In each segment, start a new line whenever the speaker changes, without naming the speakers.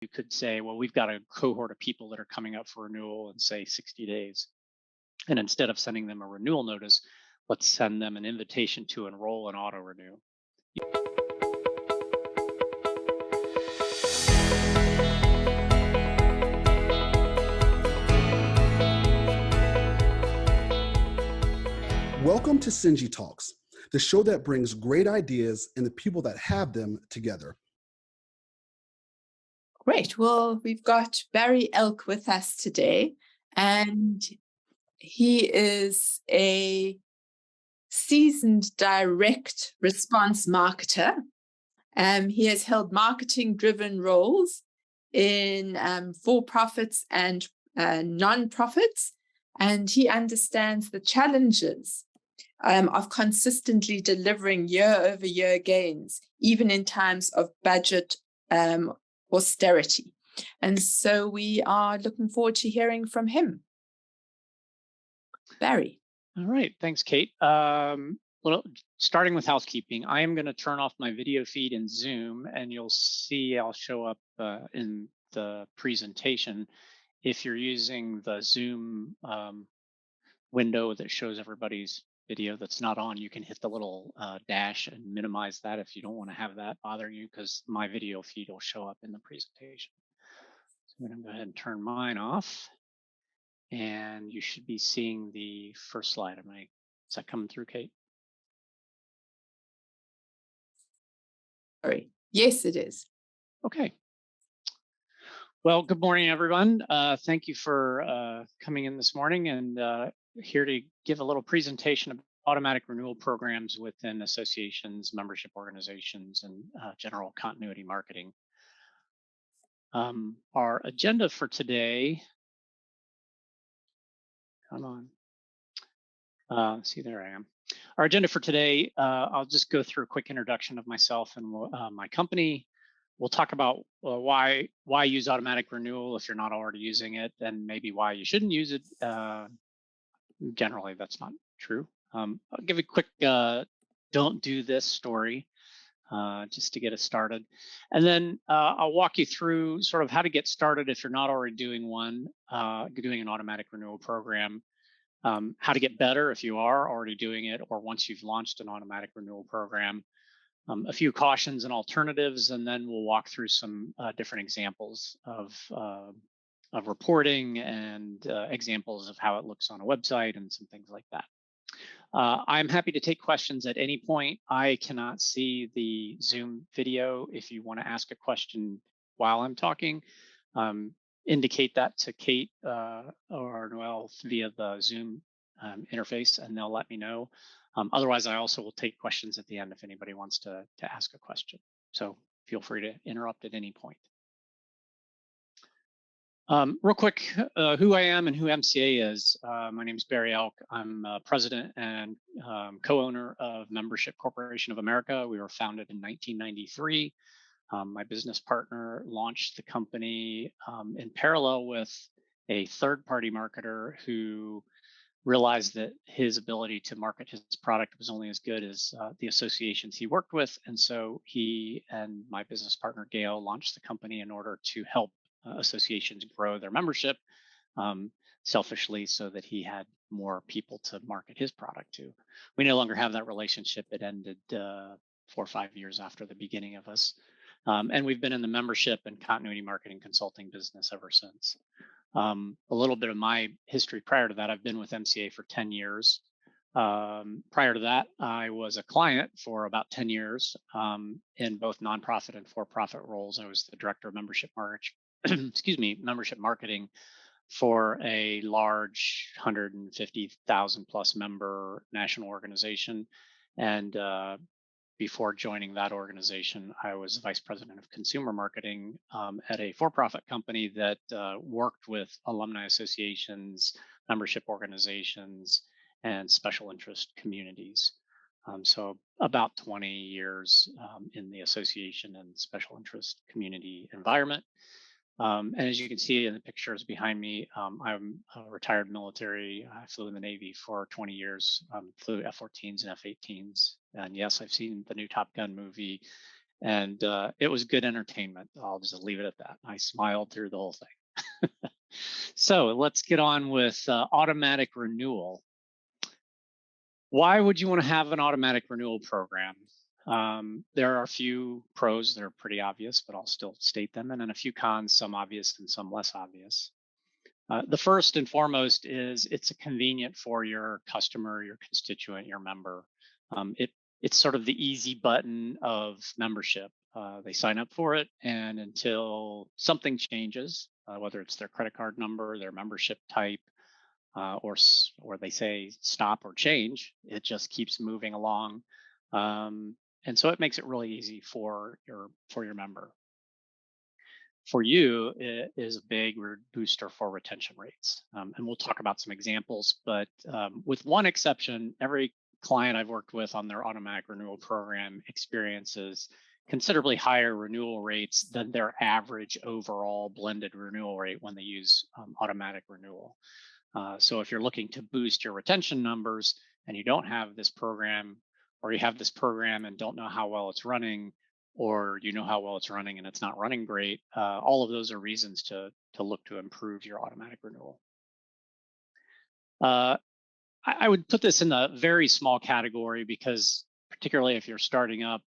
you could say, well, we've got a cohort of people that are coming up for renewal in, say, 60 days. And instead of sending them a renewal notice, let's send them an invitation to enroll and auto renew.
Welcome to Sengii Talks, the show that brings great ideas and the people that have them together.
Great. Well, we've got Barry Elk with us today, and he is a seasoned direct response marketer. He has held marketing-driven roles in for-profits and non-profits, and he understands the challenges of consistently delivering year-over-year gains, even in times of budget austerity. And so we are looking forward to hearing from him. Barry.
All right. Thanks, Kate. Well, starting with housekeeping, I am going to turn off my video feed in Zoom, and you'll see I'll show up in the presentation. If you're using the Zoom window that shows everybody's video that's not on, you can hit the little dash and minimize that if you don't want to have that bother you, because my video feed will show up in the presentation. So I'm going to go ahead and turn mine off, and you should be seeing the first slide. Is that coming through, Kate?
Sorry. Yes, it is.
Okay. Well, good morning, everyone. Thank you for coming in this morning, and here to give a little presentation of automatic renewal programs within associations, membership organizations, and general continuity marketing. Our agenda for today, come on. See, there I am. Our agenda for today, I'll just go through a quick introduction of myself and my company. We'll talk about why use automatic renewal if you're not already using it, and maybe why you shouldn't use it. Generally, that's not true. I'll give a quick don't do this story just to get us started. And then I'll walk you through sort of how to get started if you're not already doing doing an automatic renewal program, how to get better if you are already doing it, or once you've launched an automatic renewal program, a few cautions and alternatives, and then we'll walk through some different examples of reporting and examples of how it looks on a website and some things like that. I'm happy to take questions at any point. I cannot see the Zoom video. If you want to ask a question while I'm talking, indicate that to Kate or Noelle via the Zoom interface, and they'll let me know. Otherwise, I also will take questions at the end if anybody wants to ask a question. So feel free to interrupt at any point. Real quick, who I am and who MCA is. My name is Barry Elk. I'm president and co-owner of Membership Corporation of America. We were founded in 1993. My business partner launched the company in parallel with a third-party marketer who realized that his ability to market his product was only as good as the associations he worked with. And so he and my business partner, Gail, launched the company in order to help associations grow their membership selfishly so that he had more people to market his product to. We no longer have that relationship. It ended 4 or 5 years after the beginning of us. And we've been in the membership and continuity marketing consulting business ever since. A little bit of my history prior to that, I've been with MCA for 10 years. Prior to that, I was a client for about 10 years in both nonprofit and for-profit roles. I was the director of membership membership marketing for a large 150,000 plus member national organization. And before joining that organization, I was vice president of consumer marketing at a for-profit company that worked with alumni associations, membership organizations, and special interest communities. So about 20 years in the association and special interest community environment. And as you can see in the pictures behind me, I'm a retired military. I flew in the Navy for 20 years, flew F-14s and F-18s. And yes, I've seen the new Top Gun movie. And it was good entertainment. I'll just leave it at that. I smiled through the whole thing. So let's get on with automatic renewal. Why would you want to have an automatic renewal program? There are a few pros that are pretty obvious, but I'll still state them, and then a few cons, some obvious and some less obvious. The first and foremost is it's convenient for your customer, your constituent, your member. It's sort of the easy button of membership. They sign up for it, and until something changes, whether it's their credit card number, their membership type, or they say stop or change, it just keeps moving along, and so it makes it really easy for your member. For you, it is a big booster for retention rates, and we'll talk about some examples. But with one exception, every client I've worked with on their automatic renewal program experiences considerably higher renewal rates than their average overall blended renewal rate when they use automatic renewal. So if you're looking to boost your retention numbers and you don't have this program, or you have this program and don't know how well it's running, or you know how well it's running and it's not running great, all of those are reasons to look to improve your automatic renewal. I would put this in the very small category because particularly if you're starting up,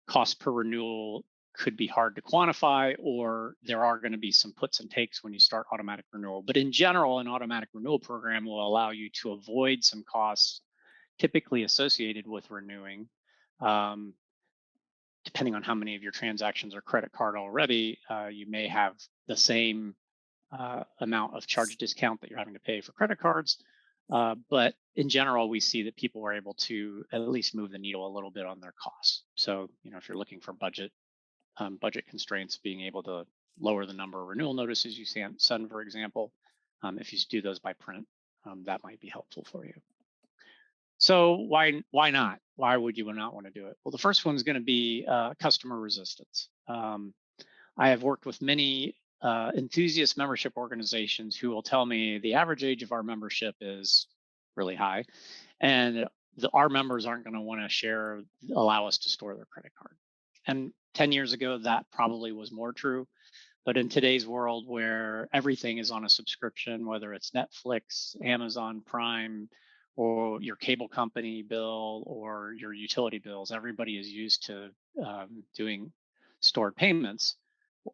cost per renewal could be hard to quantify, or there are going to be some puts and takes when you start automatic renewal. But in general, an automatic renewal program will allow you to avoid some costs typically associated with renewing. Depending on how many of your transactions are credit card already, you may have the same amount of charge discount that you're having to pay for credit cards. But in general, we see that people are able to at least move the needle a little bit on their costs. So, if you're looking for budget constraints, being able to lower the number of renewal notices you send, for example, if you do those by print, that might be helpful for you. So why not? Why would you not want to do it? Well, the first one is going to be customer resistance. I have worked with many enthusiast membership organizations who will tell me the average age of our membership is really high, and our members aren't going to want to allow us to store their credit card. And 10 years ago, that probably was more true. But in today's world where everything is on a subscription, whether it's Netflix, Amazon Prime, or your cable company bill or your utility bills, everybody is used to doing stored payments,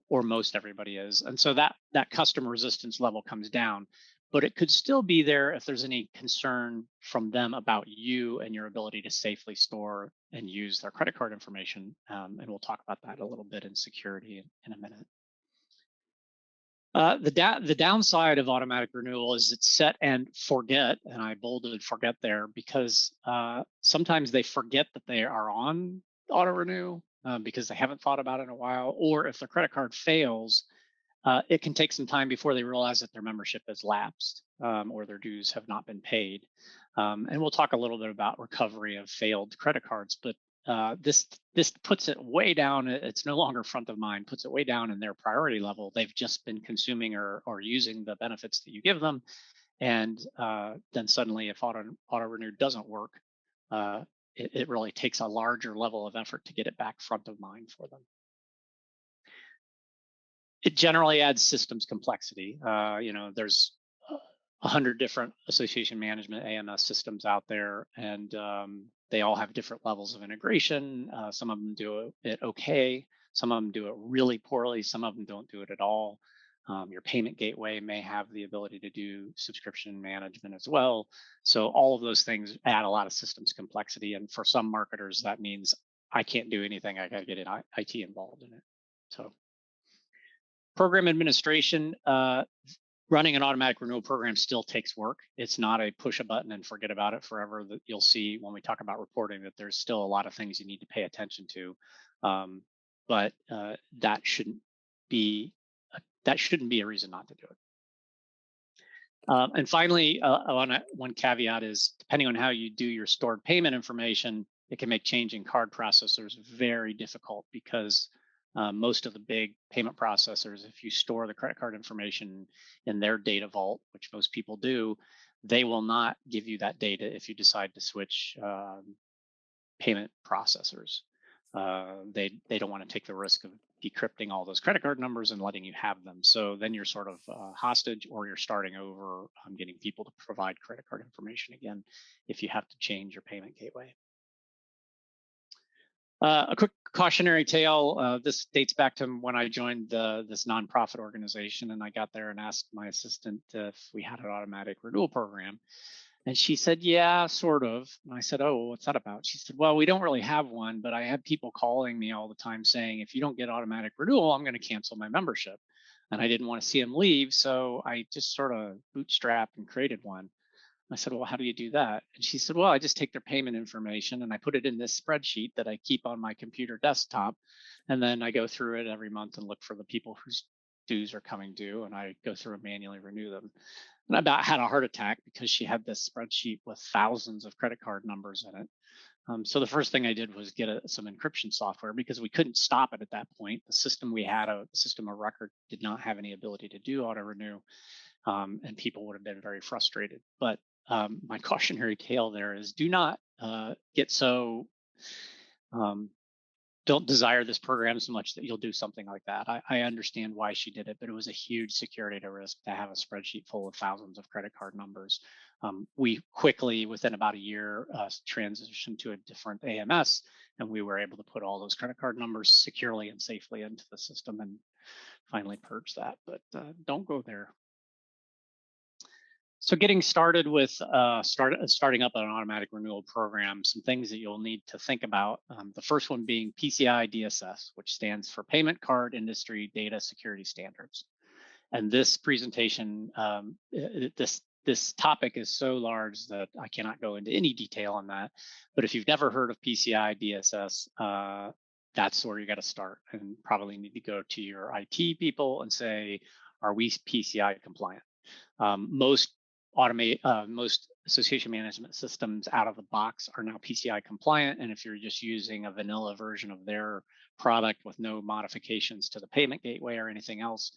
or most everybody is. And so that customer resistance level comes down, but it could still be there if there's any concern from them about you and your ability to safely store and use their credit card information. And we'll talk about that a little bit in security in a minute. The downside of automatic renewal is it's set and forget, and I bolded forget there because sometimes they forget that they are on auto renew because they haven't thought about it in a while, or if their credit card fails, it can take some time before they realize that their membership has lapsed or their dues have not been paid. And we'll talk a little bit about recovery of failed credit cards, but this puts it way down. It's no longer front of mind, puts it way down in their priority level. They've just been consuming or using the benefits that you give them. And then suddenly if auto renew doesn't work, it really takes a larger level of effort to get it back front of mind for them. It generally adds systems complexity. There's 100 different association management AMS systems out there, and they all have different levels of integration. Some of them do it okay. Some of them do it really poorly. Some of them don't do it at all. Your payment gateway may have the ability to do subscription management as well. So all of those things add a lot of systems complexity. And for some marketers, that means I can't do anything. I got to get IT involved in it. So program administration, running an automatic renewal program still takes work. It's not a push a button and forget about it forever. That you'll see when we talk about reporting that there's still a lot of things you need to pay attention to, but that shouldn't be a reason not to do it. And finally, one caveat is depending on how you do your stored payment information, it can make changing card processors very difficult because most of the big payment processors, if you store the credit card information in their data vault, which most people do, they will not give you that data if you decide to switch payment processors. They don't want to take the risk of decrypting all those credit card numbers and letting you have them. So then you're sort of hostage, or you're starting over, getting people to provide credit card information again if you have to change your payment gateway. A quick cautionary tale. This dates back to when I joined this nonprofit organization, and I got there and asked my assistant if we had an automatic renewal program. And she said, yeah, sort of. And I said, oh, what's that about? She said, well, we don't really have one, but I have people calling me all the time saying, if you don't get automatic renewal, I'm going to cancel my membership. And I didn't want to see them leave. So I just sort of bootstrapped and created one. I said, well, how do you do that? And she said, well, I just take their payment information and I put it in this spreadsheet that I keep on my computer desktop. And then I go through it every month and look for the people whose dues are coming due, and I go through and manually renew them. And I about had a heart attack because she had this spreadsheet with thousands of credit card numbers in it. So the first thing I did was get some encryption software, because we couldn't stop it at that point. The system we had, the system of record, did not have any ability to do auto renew, and people would have been very frustrated. But my cautionary tale there is, do not get so don't desire this program so much that you'll do something like that. I understand why she did it, but it was a huge security risk to have a spreadsheet full of thousands of credit card numbers. We quickly, within about a year, transitioned to a different AMS, and we were able to put all those credit card numbers securely and safely into the system and finally purge that. But don't go there. So getting started with starting up an automatic renewal program, some things that you'll need to think about. The first one being PCI DSS, which stands for Payment Card Industry Data Security Standards. And this presentation, this topic is so large that I cannot go into any detail on that. But if you've never heard of PCI DSS, that's where you got to start, and probably need to go to your IT people and say, are we PCI compliant? Most association management systems out of the box are now PCI compliant. And if you're just using a vanilla version of their product with no modifications to the payment gateway or anything else,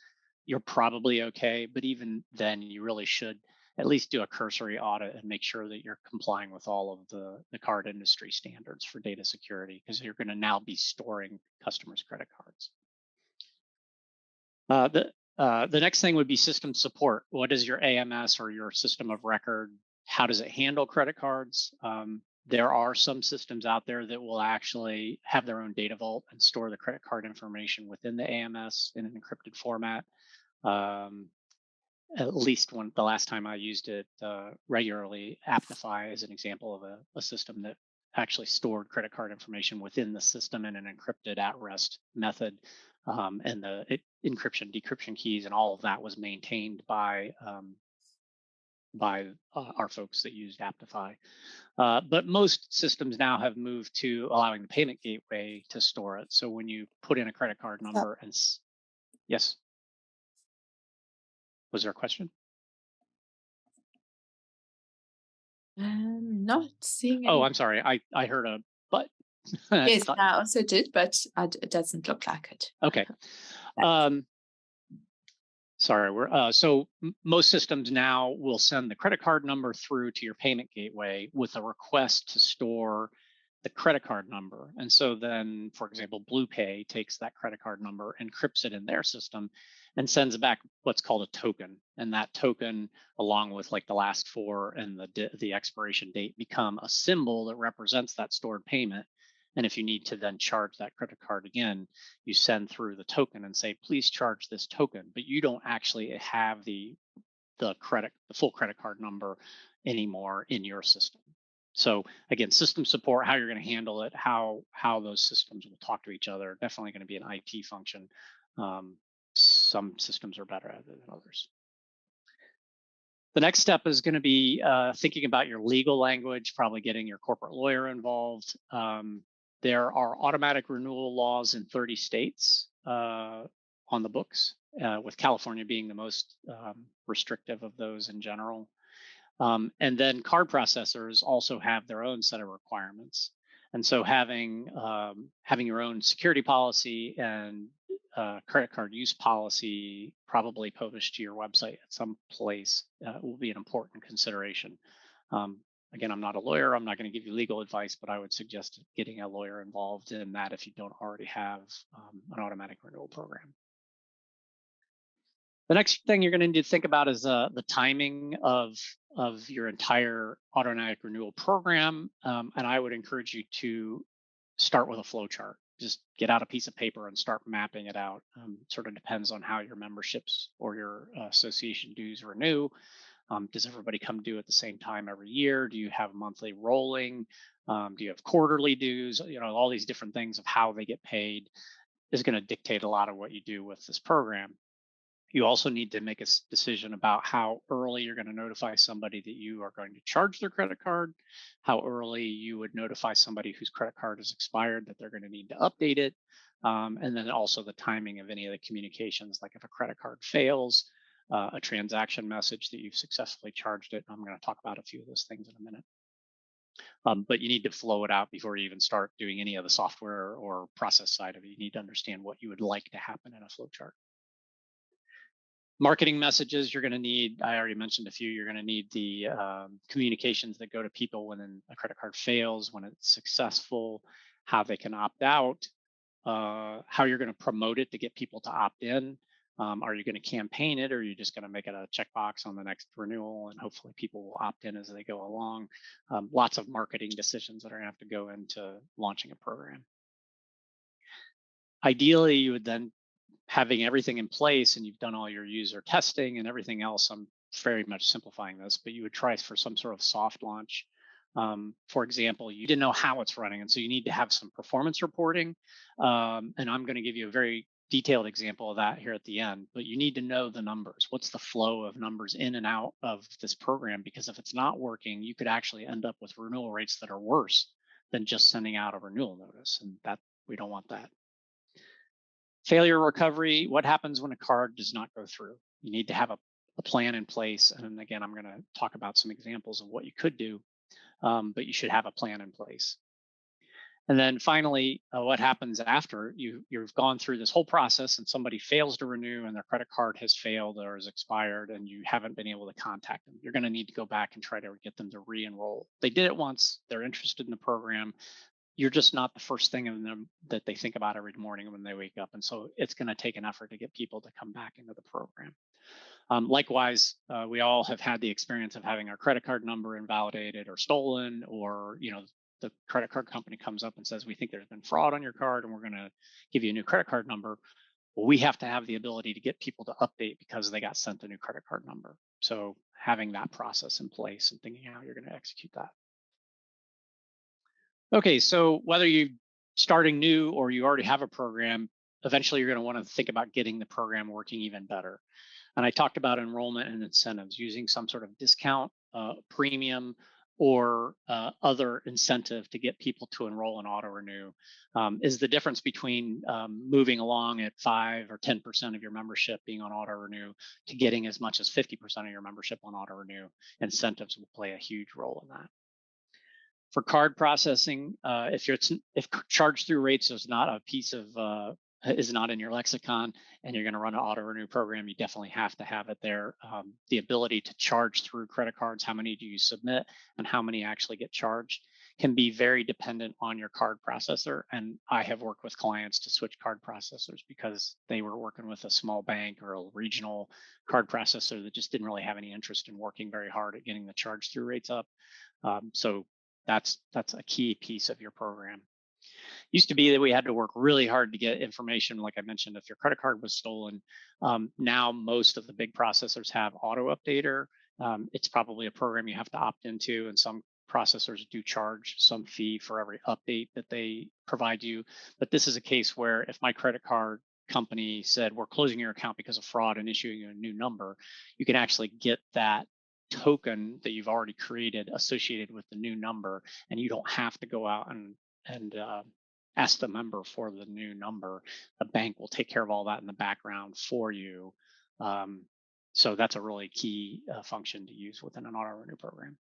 you're probably okay. But even then, you really should at least do a cursory audit and make sure that you're complying with all of the card industry standards for data security, because you're going to now be storing customers' credit cards. The next thing would be system support. What is your AMS or your system of record? How does it handle credit cards? There are some systems out there that will actually have their own data vault and store the credit card information within the AMS in an encrypted format. At least the last time I used it regularly, Aptify is an example of a system that actually stored credit card information within the system in an encrypted at-rest method. And the encryption, decryption keys, and all of that was maintained by our folks that used Aptify. But most systems now have moved to allowing the payment gateway to store it. So when you put in a credit card number, and yes, was there a question?
I'm not seeing any.
Oh, I'm sorry. I heard a but.
Yes, I also did, but it doesn't look like it.
Okay. Sorry. So most systems now will send the credit card number through to your payment gateway with a request to store the credit card number. And so then, for example, BluePay takes that credit card number, encrypts it in their system, and sends back what's called a token. And that token, along with like the last four and the expiration date, become a symbol that represents that stored payment. And if you need to then charge that credit card again, you send through the token and say, please charge this token, but you don't actually have the full credit card number anymore in your system. So again, system support, how you're going to handle it, how those systems will talk to each other, definitely going to be an IT function. Some systems are better at it than others. The next step is going to be thinking about your legal language, probably getting your corporate lawyer involved. There are automatic renewal laws in 30 states on the books, with California being the most restrictive of those in general. And then card processors also have their own set of requirements. And so having your own security policy and credit card use policy probably published to your website at some place will be an important consideration. Again, I'm not a lawyer. I'm not going to give you legal advice, but I would suggest getting a lawyer involved in that if you don't already have an automatic renewal program. The next thing you're going to need to think about is the timing of your entire automatic renewal program. And I would encourage you to start with a flow chart. Just get out a piece of paper and start mapping it out. Sort of depends on how your memberships or your association dues renew. Does everybody come due at the same time every year? Do you have monthly rolling? Do you have quarterly dues? All these different things of how they get paid is going to dictate a lot of what you do with this program. You also need to make a decision about how early you're going to notify somebody that you are going to charge their credit card, how early you would notify somebody whose credit card is expired that they're going to need to update it, and then also the timing of any of the communications, like if a credit card fails, a transaction message that you've successfully charged it. I'm going to talk about a few of those things in a minute. But you need to flow it out before you even start doing any of the software or process side of it. You need to understand what you would like to happen in a flow chart. Marketing messages, you're going to need, I already mentioned a few, you're going to need the communications that go to people when a credit card fails, when it's successful, how they can opt out, how you're going to promote it to get people to opt in. Are you going to campaign it, or are you just going to make it a checkbox on the next renewal and hopefully people will opt in as they go along? Lots of marketing decisions that are going to have to go into launching a program. Ideally, you would then, having everything in place and you've done all your user testing and everything else, I'm very much simplifying this, but you would try for some sort of soft launch. For example, you didn't know how it's running, and so you need to have some performance reporting. And I'm going to give you a very detailed example of that here at the end, but you need to know the numbers. What's the flow of numbers in and out of this program? Because if it's not working, you could actually end up with renewal rates that are worse than just sending out a renewal notice, and that we don't want that. Failure recovery, what happens when a card does not go through? You need to have a plan in place. And again, I'm going to talk about some examples of what you could do, but you should have a plan in place. And then finally, what happens after you've gone through this whole process and somebody fails to renew and their credit card has failed or is expired and you haven't been able to contact them? You're going to need to go back and try to get them to re-enroll. They did it once, they're interested in the program. You're just not the first thing in them that they think about every morning when they wake up. And so it's going to take an effort to get people to come back into the program. Likewise, we all have had the experience of having our credit card number invalidated or stolen, or the credit card company comes up and says, we think there's been fraud on your card and we're going to give you a new credit card number. Well, we have to have the ability to get people to update because they got sent a new credit card number. So having that process in place and thinking how you're going to execute that. Okay, so whether you're starting new or you already have a program, eventually you're going to want to think about getting the program working even better. And I talked about enrollment and incentives, using some sort of discount, premium, or other incentive to get people to enroll and auto renew. Is the difference between moving along at 5 or 10% of your membership being on auto renew to getting as much as 50% of your membership on auto renew. Incentives will play a huge role in that. For card processing, if charge through rates is not a piece of is not in your lexicon and you're going to run an auto renew program, you definitely have to have it there. The ability to charge through credit cards, how many do you submit and how many actually get charged, can be very dependent on your card processor. And I have worked with clients to switch card processors because they were working with a small bank or a regional card processor that just didn't really have any interest in working very hard at getting the charge through rates up. So that's a key piece of your program. Used to be that we had to work really hard to get information, like I mentioned, if your credit card was stolen. Now most of the big processors have auto updater. It's probably a program you have to opt into, and some processors do charge some fee for every update that they provide you. But this is a case where if my credit card company said, we're closing your account because of fraud and issuing you a new number, you can actually get that token that you've already created associated with the new number, and you don't have to go out and ask the member for the new number. The bank will take care of all that in the background for you. So that's a really key function to use within an auto renew program.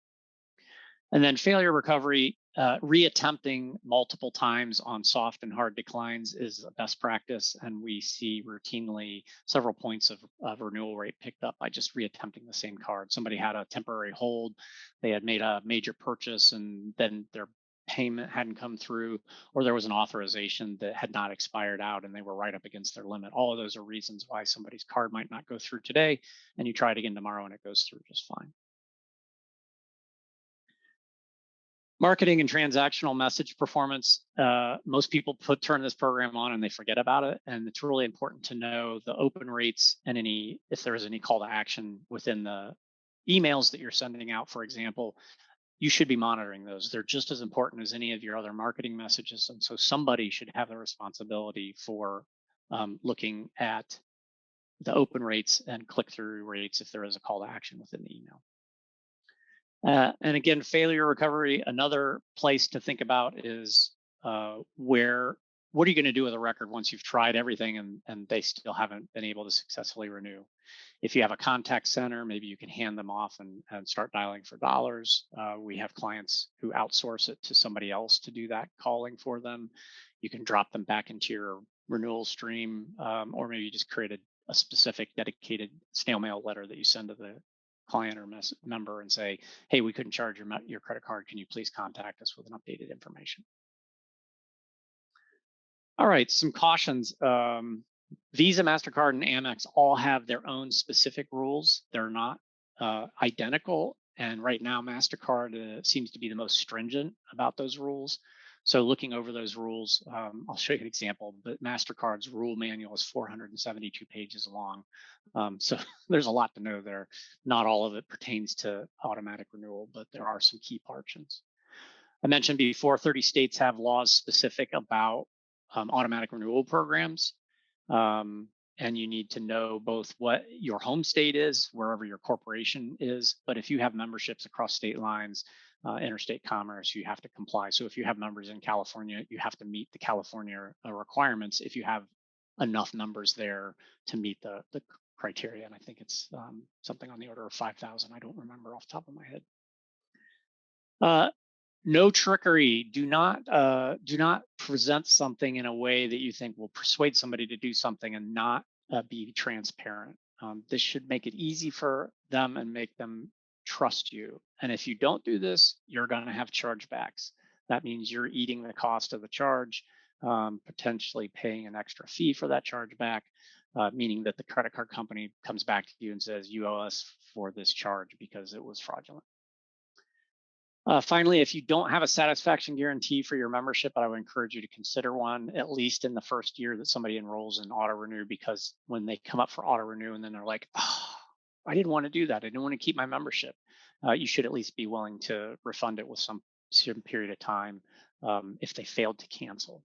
And then failure recovery, reattempting multiple times on soft and hard declines is a best practice. And we see routinely several points of renewal rate picked up by just reattempting the same card. Somebody had a temporary hold, they had made a major purchase, and then their payment hadn't come through, or there was an authorization that had not expired out and they were right up against their limit. All of those are reasons why somebody's card might not go through today, and you try it again tomorrow and it goes through just fine. Marketing and transactional message performance. Most people turn this program on and they forget about it. And it's really important to know the open rates and if there is any call to action within the emails that you're sending out, for example. You should be monitoring those. They're just as important as any of your other marketing messages. And so somebody should have the responsibility for looking at the open rates and click-through rates if there is a call to action within the email. And again, failure recovery, another place to think about is what are you going to do with a record once you've tried everything and they still haven't been able to successfully renew? If you have a contact center, maybe you can hand them off and start dialing for dollars. We have clients who outsource it to somebody else to do that calling for them. You can drop them back into your renewal stream, or maybe you just create a specific dedicated snail mail letter that you send to the client or member and say, hey, we couldn't charge your credit card. Can you please contact us with an updated information? All right, some cautions. Visa, MasterCard, and Amex all have their own specific rules. They're not identical. And right now, MasterCard seems to be the most stringent about those rules. So looking over those rules, I'll show you an example, but MasterCard's rule manual is 472 pages long. So there's a lot to know there. Not all of it pertains to automatic renewal, but there are some key portions. I mentioned before, 30 states have laws specific about automatic renewal programs. And you need to know both what your home state is, wherever your corporation is, but if you have memberships across state lines, interstate commerce, you have to comply. So if you have members in California, you have to meet the California requirements if you have enough numbers there to meet the criteria. And I think it's something on the order of 5,000. I don't remember off the top of my head. No trickery. Do not present something in a way that you think will persuade somebody to do something and not be transparent. This should make it easy for them and make them trust you. And if you don't do this, you're going to have chargebacks. That means you're eating the cost of the charge, potentially paying an extra fee for that chargeback, meaning that the credit card company comes back to you and says, you owe us for this charge because it was fraudulent. Finally, if you don't have a satisfaction guarantee for your membership, I would encourage you to consider one, at least in the first year that somebody enrolls in auto renew, because when they come up for auto renew and then they're like, oh, I didn't want to do that. I didn't want to keep my membership. You should at least be willing to refund it with some certain period of time if they failed to cancel.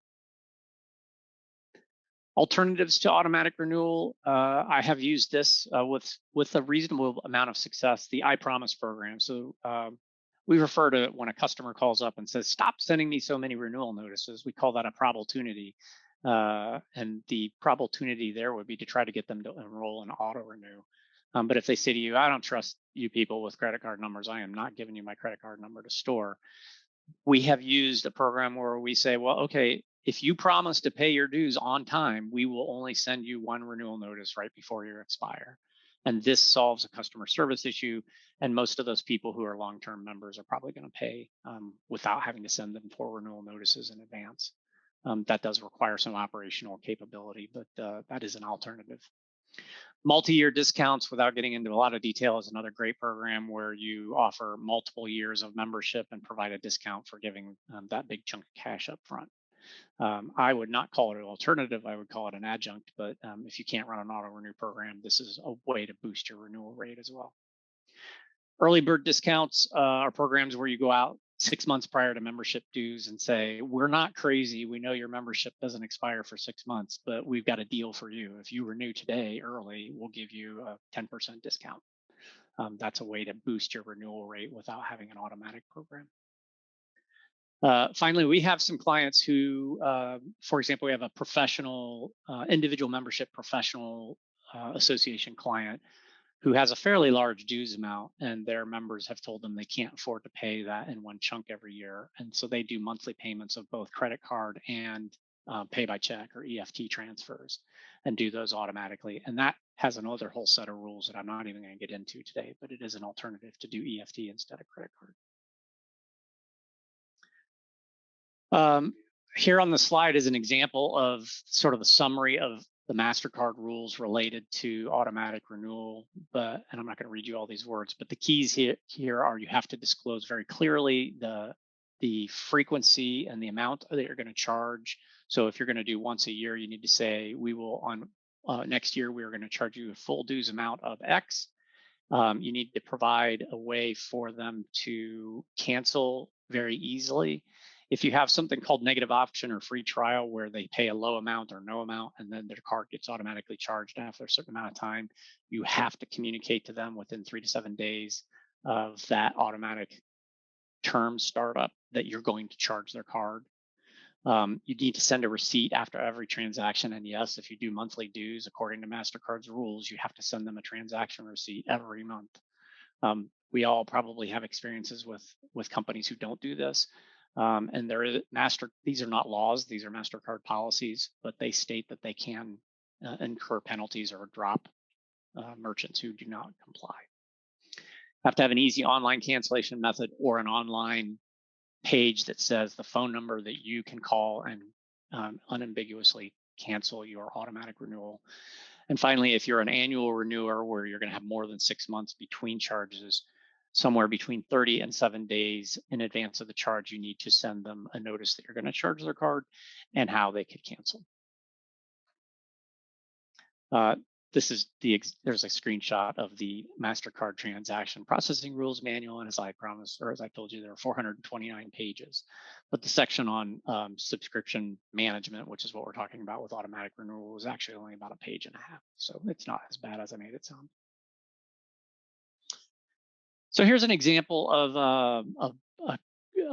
Alternatives to automatic renewal, I have used this with a reasonable amount of success, the I Promise program. So we refer to when a customer calls up and says, stop sending me so many renewal notices. We call that a probability. And the probability there would be to try to get them to enroll in auto renew. But if they say to you, I don't trust you people with credit card numbers, I am not giving you my credit card number to store. We have used a program where we say, well, okay, if you promise to pay your dues on time, we will only send you one renewal notice right before you expire. And this solves a customer service issue. And most of those people who are long-term members are probably going to pay without having to send them 4 renewal notices in advance. That does require some operational capability, but that is an alternative. Multi-year discounts, without getting into a lot of detail, is another great program where you offer multiple years of membership and provide a discount for giving that big chunk of cash up front. I would not call it an alternative. I would call it an adjunct. But if you can't run an auto renew program, this is a way to boost your renewal rate as well. Early bird discounts are programs where you go out 6 months prior to membership dues and say, we're not crazy. We know your membership doesn't expire for 6 months, but we've got a deal for you. If you renew today early, we'll give you a 10% discount. That's a way to boost your renewal rate without having an automatic program. Finally, we have some clients who, for example, we have a professional, individual membership professional association client who has a fairly large dues amount, and their members have told them they can't afford to pay that in one chunk every year. And so they do monthly payments of both credit card and pay by check or EFT transfers and do those automatically. And that has another whole set of rules that I'm not even going to get into today, but it is an alternative to do EFT instead of credit card. Here on the slide is an example of sort of a summary of the MasterCard rules related to automatic renewal, and I'm not going to read you all these words, but the keys here are you have to disclose very clearly the frequency and the amount that you're going to charge. So if you're going to do once a year, you need to say, we will on next year, we are going to charge you a full dues amount of X. You need to provide a way for them to cancel very easily. If you have something called negative option or free trial where they pay a low amount or no amount and then their card gets automatically charged after a certain amount of time, you have to communicate to them within 3 to 7 days of that automatic term startup that you're going to charge their card. You need to send a receipt after every transaction. And yes, if you do monthly dues, according to MasterCard's rules, you have to send them a transaction receipt every month. We all probably have experiences with companies who don't do this. And there is these are not laws, these are MasterCard policies, but they state that they can incur penalties or drop merchants who do not comply. Have to have an easy online cancellation method or an online page that says the phone number that you can call and unambiguously cancel your automatic renewal. And finally, if you're an annual renewer where you're going to have more than 6 months between charges, somewhere between 30 and 7 days in advance of the charge, you need to send them a notice that you're going to charge their card and how they could cancel. There's a screenshot of the MasterCard transaction processing rules manual. And as I promised, or as I told you, there are 429 pages. But the section on subscription management, which is what we're talking about with automatic renewal, is actually only about 1.5 pages. So it's not as bad as I made it sound. So here's an example of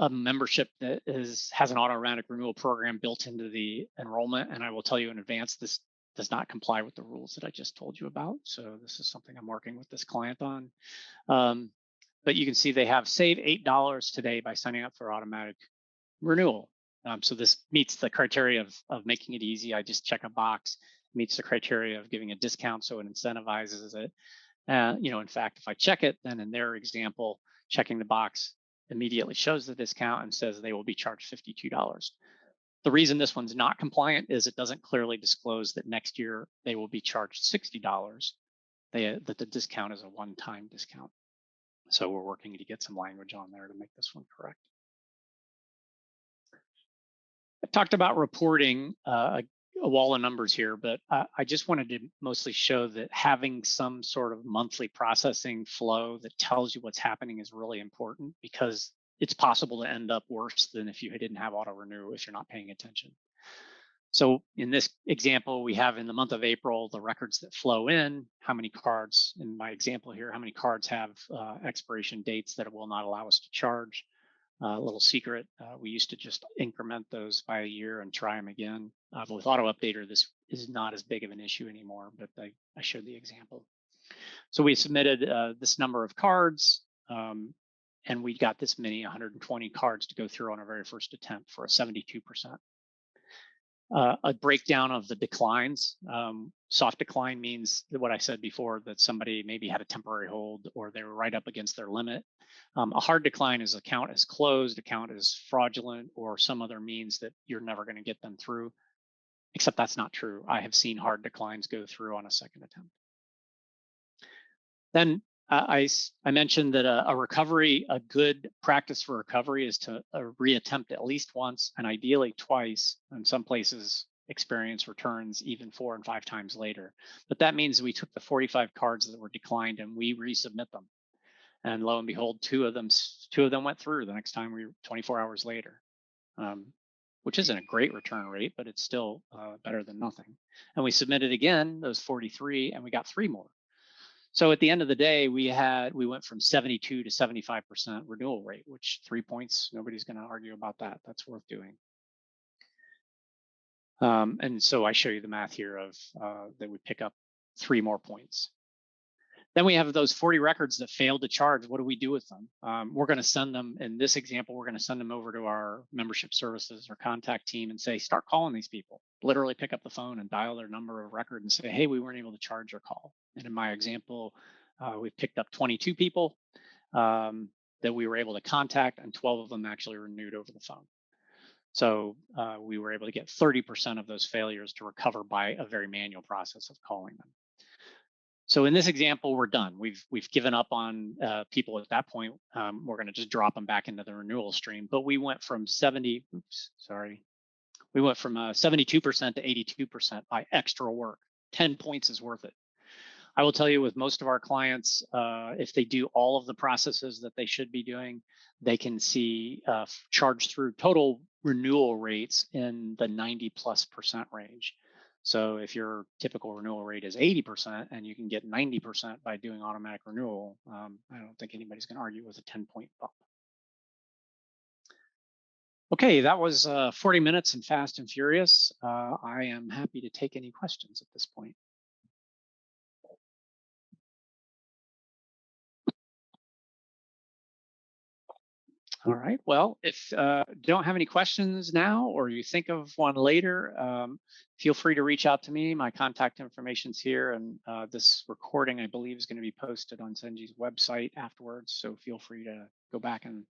a membership that has an automatic renewal program built into the enrollment. And I will tell you in advance, this does not comply with the rules that I just told you about. So this is something I'm working with this client on. But you can see they have save $8 today by signing up for automatic renewal. So this meets the criteria of making it easy. I just check a box, meets the criteria of giving a discount, so it incentivizes it. In fact, if I check it, then in their example, checking the box immediately shows the discount and says they will be charged $52. The reason this one's not compliant is it doesn't clearly disclose that next year they will be charged $60, that the discount is a one-time discount. So we're working to get some language on there to make this one correct. I talked about reporting a wall of numbers here, but I just wanted to mostly show that having some sort of monthly processing flow that tells you what's happening is really important, because it's possible to end up worse than if you didn't have auto renew if you're not paying attention. So in this example, we have in the month of April, the records that flow in, how many cards, in my example here, how many cards have expiration dates that will not allow us to charge. A little secret, we used to just increment those by a year and try them again. But with Auto Updater, this is not as big of an issue anymore, but I showed the example. So we submitted this number of cards, and we got this many, 120 cards to go through on our very first attempt for a 72%. A breakdown of the declines. Soft decline means what I said before, that somebody maybe had a temporary hold or they were right up against their limit. A hard decline is account is closed, account is fraudulent, or some other means that you're never going to get them through, except that's not true. I have seen hard declines go through on a second attempt. Then I mentioned that a good practice for recovery is to reattempt at least once and ideally twice. In some places, experience returns even 4 and 5 times later. But that means we took the 45 cards that were declined and we resubmit them. And lo and behold, two of them went through the next time, 24 hours later, which isn't a great return rate, but it's still better than nothing. And we submitted again, those 43, and we got 3 more. So at the end of the day, we went from 72 to 75% renewal rate, which 3 points, nobody's going to argue about that. That's worth doing. And so I show you the math here of that we pick up 3 more points. Then we have those 40 records that failed to charge. What do we do with them? We're going to send them, in this example, we're going to send them over to our membership services or contact team and say, start calling these people. Literally pick up the phone and dial their number of record and say, hey, we weren't able to charge your call. And in my example, we've picked up 22 people that we were able to contact, and 12 of them actually renewed over the phone. So we were able to get 30% of those failures to recover by a very manual process of calling them. So in this example, we're done. We've given up on people at that point. We're going to just drop them back into the renewal stream. But we went from 72% to 82% by extra work. 10 points is worth it. I will tell you, with most of our clients, if they do all of the processes that they should be doing, they can see charge through total renewal rates in the 90+% range. So if your typical renewal rate is 80% and you can get 90% by doing automatic renewal, I don't think anybody's going to argue with a 10-point bump. Okay, that was 40 minutes and fast and furious. I am happy to take any questions at this point. All right. Well, if you don't have any questions now, or you think of one later, feel free to reach out to me. My contact information's here, and this recording, I believe, is going to be posted on Sengii's website afterwards. So feel free to go back and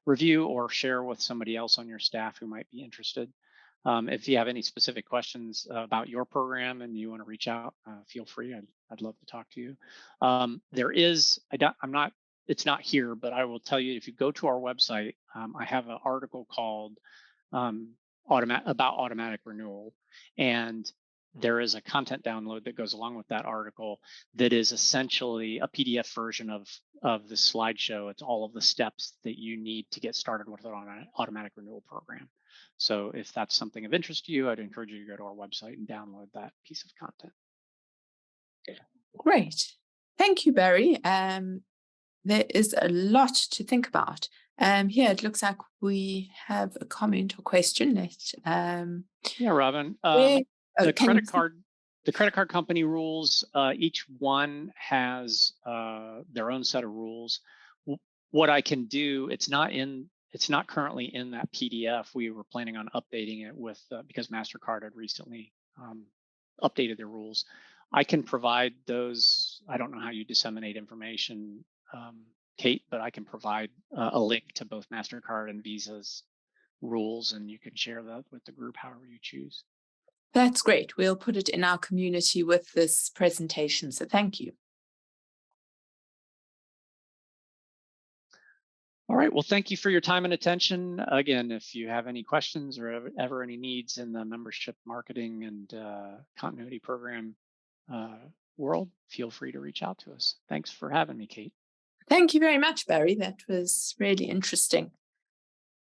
review or share with somebody else on your staff who might be interested. If you have any specific questions about your program and you want to reach out, feel free. I'd love to talk to you. It's not here, but I will tell you, if you go to our website, I have an article called about automatic renewal. And there is a content download that goes along with that article that is essentially a PDF version of the slideshow. It's all of the steps that you need to get started with an automatic renewal program. So if that's something of interest to you, I'd encourage you to go to our website and download that piece of content.
Great. Thank you, Barry. There is a lot to think about. Here, it looks like we have a comment or question.
Yeah, Robin. The credit card company rules, each one has their own set of rules. What I can do, it's not currently in that PDF. We were planning on updating it with because MasterCard had recently updated their rules. I can provide those. I don't know how you disseminate information, Kate, but I can provide a link to both MasterCard and Visa's rules, and you can share that with the group however you choose.
That's great. We'll put it in our community with this presentation. So thank you.
All right. Well, thank you for your time and attention. Again, if you have any questions or ever any needs in the membership marketing and continuity program world, feel free to reach out to us. Thanks for having me, Kate.
Thank you very much, Barry. That was really interesting.